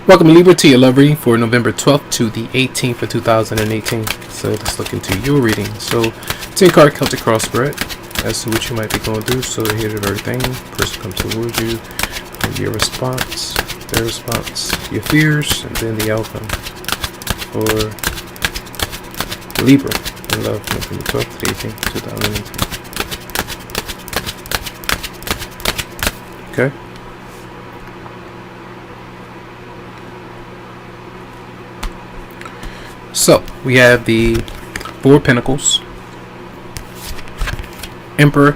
Welcome Libra to your love reading for November 12th to the 18th of 2018. So let's look into your reading. So 10 card Celtic cross spread as to what you might be going through. So here's everything. Person comes towards you, and your response, their response, your fears, and then the outcome for Libra in love November 12th to the 18th, 2018. Okay. So we have the Four of Pentacles, Emperor,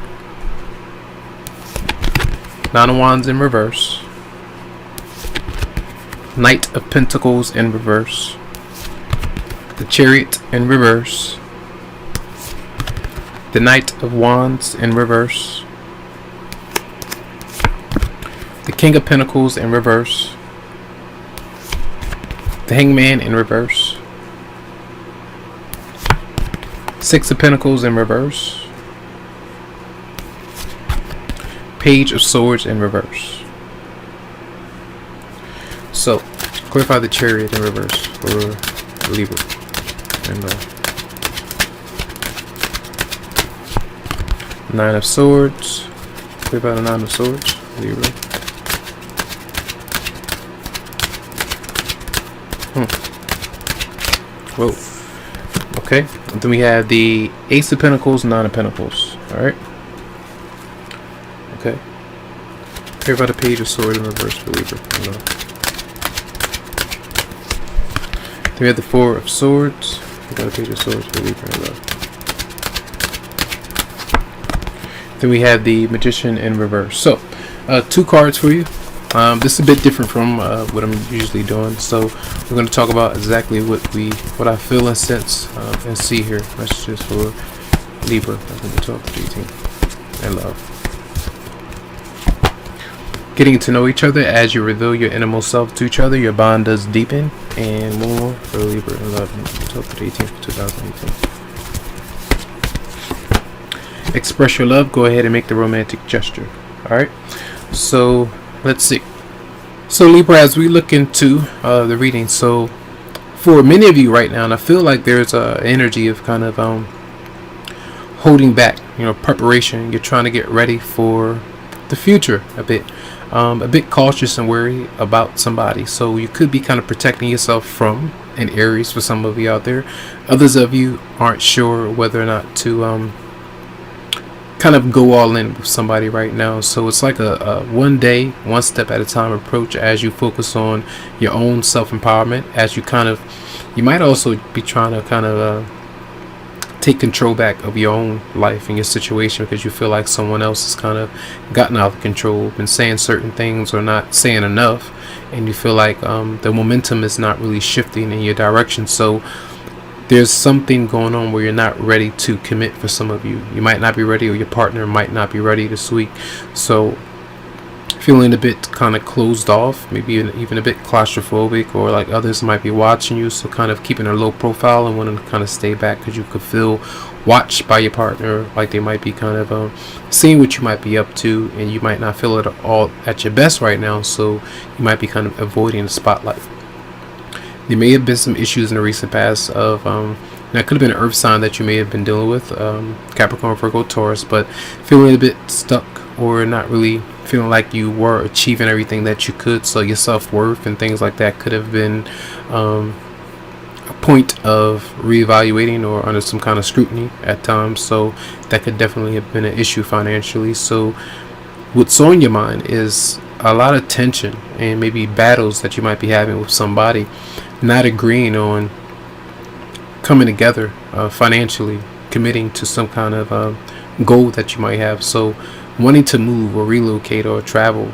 Nine of Wands in reverse, Knight of Pentacles in reverse, the Chariot in reverse, the Knight of Wands in reverse, the King of Pentacles in reverse, the Hangman in reverse, Six of Pentacles in reverse, Page of Swords in reverse. So, clarify the Chariot in reverse for Libra. And Nine of Swords. Clarify the Nine of Swords, Libra. Whoa. Okay, and then we have the Ace of Pentacles, Nine of Pentacles. Alright. Okay. Here about the Page of Swords in reverse for Libra. Then we have the Four of Swords. We got a Page of Swords for Libra. Then we have the Magician in reverse. So, two cards for you. This is a bit different from what I'm usually doing, so we're going to talk about exactly what I feel and sense and see here. Messages for Libra, November 12th to 18th, and love. Getting to know each other as you reveal your innermost self to each other, your bond does deepen, and more for Libra and love, November 12th to the 18th, 2018. Express your love. Go ahead and make the romantic gesture. All right. So let's see. So Libra, as we look into the reading, so for many of you right now, and I feel like there's a energy of kind of holding back, preparation. You're trying to get ready for the future a bit cautious and worried about somebody. So you could be kind of protecting yourself from an Aries for some of you out there. Others of you aren't sure whether or not to kind of go all in with somebody right now. So it's like a one day, one step at a time approach as you focus on your own self-empowerment, as you might also be trying to kind of take control back of your own life and your situation, because you feel like someone else has kind of gotten out of control, been saying certain things or not saying enough, and you feel like the momentum is not really shifting in your direction. So there's something going on where you're not ready to commit for some of you. You might not be ready, or your partner might not be ready this week. So feeling a bit kind of closed off, maybe even a bit claustrophobic, or like others might be watching you. So kind of keeping a low profile and wanting to kind of stay back because you could feel watched by your partner, like they might be kind of seeing what you might be up to, and you might not feel it all at your best right now. So you might be kind of avoiding the spotlight. There may have been some issues in the recent past of that could have been an earth sign that you may have been dealing with, Capricorn, Virgo, Taurus, but feeling a bit stuck or not really feeling like you were achieving everything that you could. So your self-worth and things like that could have been a point of reevaluating or under some kind of scrutiny at times. So that could definitely have been an issue financially. So what's on your mind is a lot of tension and maybe battles that you might be having with somebody, not agreeing on coming together financially, committing to some kind of goal that you might have. So wanting to move or relocate or travel,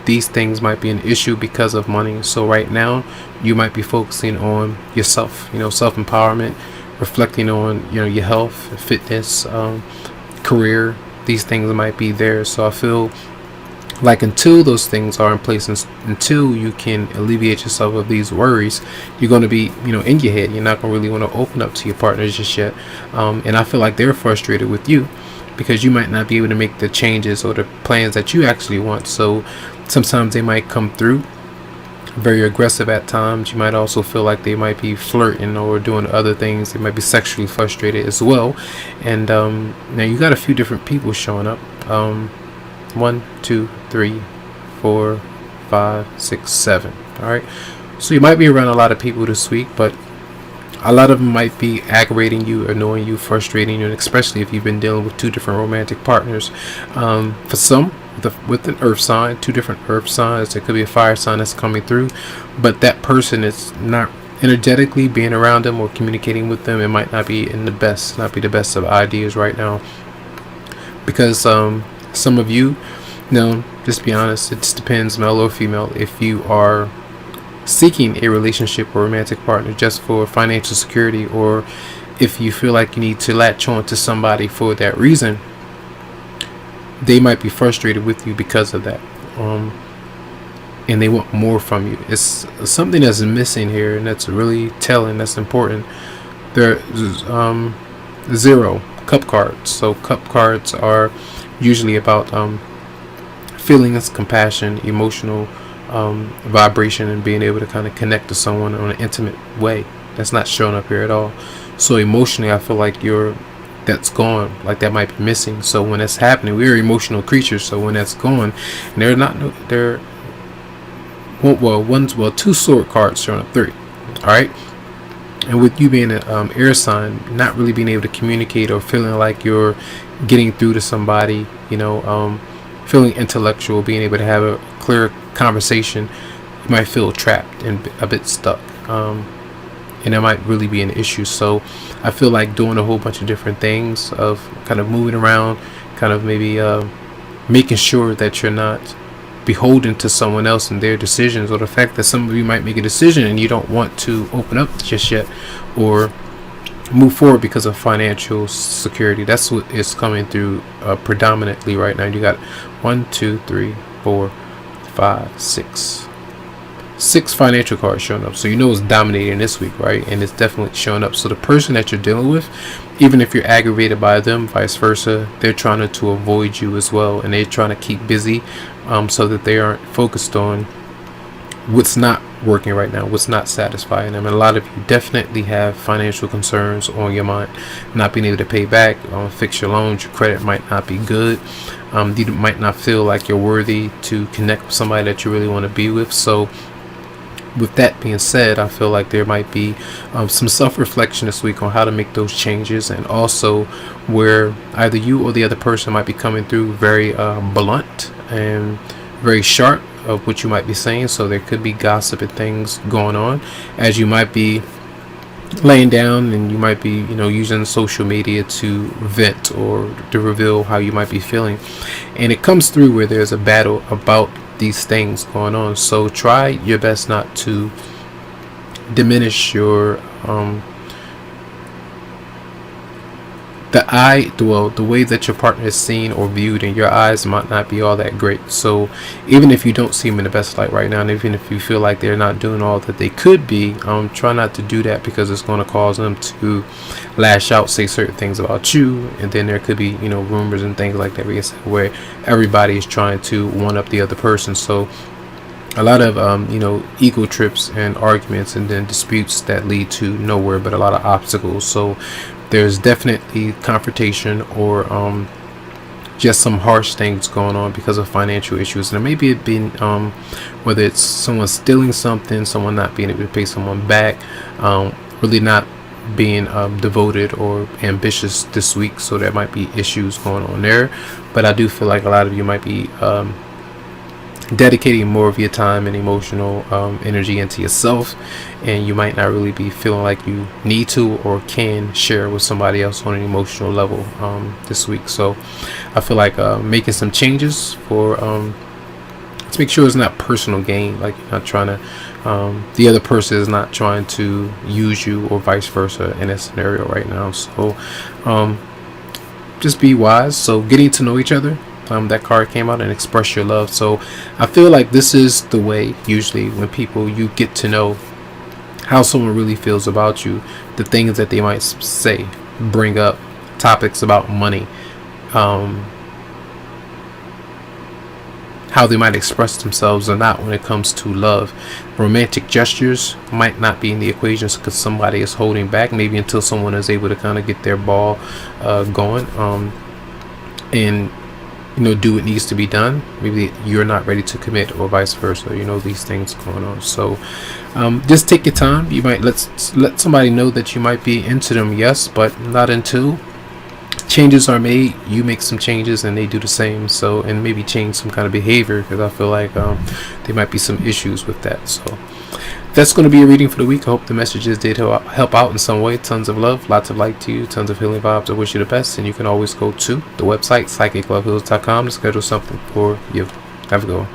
these things might be an issue because of money. So right now you might be focusing on yourself, self-empowerment, reflecting on your health, fitness, career. These things might be there. So I feel like until those things are in place, until you can alleviate yourself of these worries, you're going to be in your head. You're not going to really want to open up to your partners just yet, and I feel like they're frustrated with you because you might not be able to make the changes or the plans that you actually want. So sometimes they might come through very aggressive at times. You might also feel like they might be flirting or doing other things. They might be sexually frustrated as well. And now you got a few different people showing up. 1, 2, 3, 4, 5, 6, 7. All right. So you might be around a lot of people this week, but a lot of them might be aggravating you, annoying you, frustrating you, and especially if you've been dealing with 2 different romantic partners. For some, with an earth sign, 2 different earth signs, there could be a fire sign that's coming through, but that person is not energetically being around them or communicating with them. It might not be the best of ideas right now, because some of you, just be honest, it just depends, male or female, if you are seeking a relationship or romantic partner just for financial security, or if you feel like you need to latch on to somebody for that reason, they might be frustrated with you because of that, and they want more from you. It's something that's missing here, and that's really telling, that's important. There's 0 cup cards. So cup cards are usually about feelings, compassion, emotional vibration, and being able to kind of connect to someone on an intimate way. That's not showing up here at all. So emotionally, I feel like that's gone, like that might be missing. So when that's happening, we're emotional creatures. So when that's gone, and they're 2 sword cards showing up, 3. All right. And with you being an air sign, not really being able to communicate or feeling like you're getting through to somebody, feeling intellectual, being able to have a clear conversation, you might feel trapped and a bit stuck, and that might really be an issue. So I feel like doing a whole bunch of different things, of kind of moving around, kind of maybe making sure that you're not beholden to someone else and their decisions, or the fact that some of you might make a decision and you don't want to open up just yet or move forward because of financial security. That's what is coming through predominantly right now. You got 1, 2, 3, 4, 5, 6 financial cards showing up. So it's dominating this week, right? And it's definitely showing up. So the person that you're dealing with, even if you're aggravated by them, vice versa, they're trying to avoid you as well, and they're trying to keep busy, so that they aren't focused on what's not working right now, what's not satisfying them. And a lot of you definitely have financial concerns on your mind, not being able to pay back, fix your loans. Your credit might not be good. You might not feel like you're worthy to connect with somebody that you really want to be with. So with that being said, I feel like there might be some self-reflection this week on how to make those changes, and also where either you or the other person might be coming through very blunt and very sharp of what you might be saying. So there could be gossip and things going on as you might be laying down, and you might be using social media to vent or to reveal how you might be feeling, and it comes through where there's a battle about these things going on. So try your best not to diminish your the way that your partner is seen or viewed in your eyes might not be all that great. So even if you don't see them in the best light right now, and even if you feel like they're not doing all that they could be, try not to do that, because it's going to cause them to lash out, say certain things about you, and then there could be rumors and things like that where everybody is trying to one up the other person. So a lot of ego trips and arguments, and then disputes that lead to nowhere but a lot of obstacles. So there's definitely confrontation or just some harsh things going on because of financial issues. And maybe it being whether it's someone stealing something, someone not being able to pay someone back, really not being devoted or ambitious this week. So there might be issues going on there. But I do feel like a lot of you might be dedicating more of your time and emotional energy into yourself, and you might not really be feeling like you need to or can share with somebody else on an emotional level this week. So I feel like making some changes for to make sure it's not personal gain, like you're not trying to the other person is not trying to use you or vice versa in that scenario right now. So just be wise. So getting to know each other, that card came out, and express your love. So I feel like this is the way usually when you get to know how someone really feels about you, the things that they might say, bring up topics about money, how they might express themselves or not when it comes to love. Romantic gestures might not be in the equations because somebody is holding back, maybe until someone is able to kind of get their ball going, and do what needs to be done. Maybe you're not ready to commit, or vice versa. These things going on. So just take your time. You might let somebody know that you might be into them, yes, but not until changes are made. You make some changes and they do the same. So, and maybe change some kind of behavior, because I feel like there might be some issues with that. So that's going to be a reading for the week. I hope the messages did help out in some way. Tons of love, lots of light to you, tons of healing vibes. I wish you the best, and you can always go to the website psychicloveheals.com to schedule something for you. Have a good one.